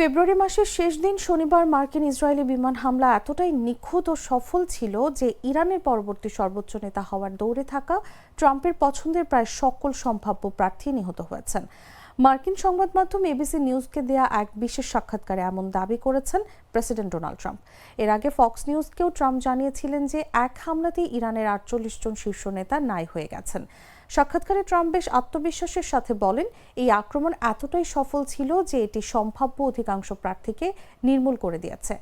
ফেব্রুয়ারি মাসের শেষ দিন শনিবার মার্কিন ইসরায়েলি বিমান হামলা এতটাই নিখুঁত ও সফল ছিল যে ইরানের পরবর্তী সর্বোচ্চ নেতা হওয়ার দৌড়ে থাকা ট্রাম্পের পছন্দের প্রায় সকল সম্ভাব্য প্রার্থী নিহত হয়েছেন। মার্কিন সংবাদ মাধ্যম এবিসি নিউজকে দেয়া এক বিশেষ সাক্ষাৎকারে এমন দাবি করেছেন প্রেসিডেন্ট ডোনাল্ড ট্রাম্প। এর আগে ফক্স নিউজকেও ট্রাম্প জানিয়েছিলেন যে এক হামলাতেই ইরানের ৪৮ জন শীর্ষ নেতা নাই হয়ে গেছেন। সাক্ষাৎকারে ট্রাম্প বেশ আত্মবিশ্বাসের সাথে বলেন, এই আক্রমণ এতটাই সফল ছিল যে এটি সম্ভাব্য অধিকাংশ প্রার্থীকে নির্মূল করে দিয়েছে।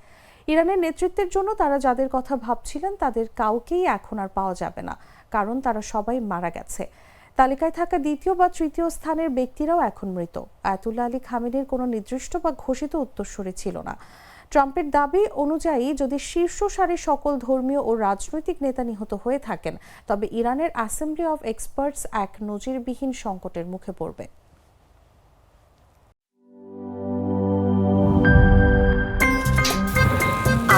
ইরানের নেতৃত্বের জন্য তারা যাদের কথা ভাবছিলেন তাদের কাউকেই এখন আর পাওয়া যাবে না, কারণ তারা সবাই মারা গেছে। তালিকায় থাকা দ্বিতীয় বা তৃতীয় স্থানের ব্যক্তিরাও এখন মৃত। আয়াতুল্লাহ আলী খামেনির কোনো নির্দিষ্ট বা ঘোষিত উত্তরসূরি ছিল না। ট্রাম্পের দাবি অনুযায়ী যদি শীর্ষ সারির সকল ধর্মীয় ও রাজনৈতিক নেতা নিহত হয়ে থাকেন তবে ইরানের অ্যাসেম্বলি অব এক্সপার্টস এক নজিরবিহীন সংকটের মুখে পড়বে।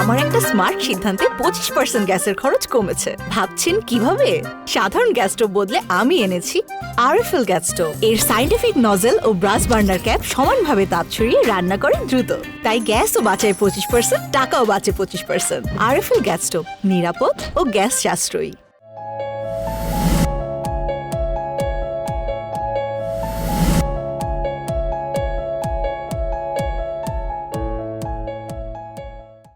আমার একটা স্মার্ট সিদ্ধান্তে 25% গ্যাসের খরচ কমেছে। ভাবছেন কিভাবে? সাধারণ গ্যাস স্টোভ বদলে আমি এনেছি আরএফএল গ্যাস স্টোভ। এর সাইন্টিফিক নজল ও ব্রাস বার্নার ক্যাপ সমানভাবে তাপ ছড়িয়ে রান্না করে দ্রুত, তাই গ্যাসও বাঁচায় 25%, টাকাও বাঁচে 25%। আরএফএল গ্যাস স্টোভ নিরাপদ ও গ্যাস সাশ্রয়ী।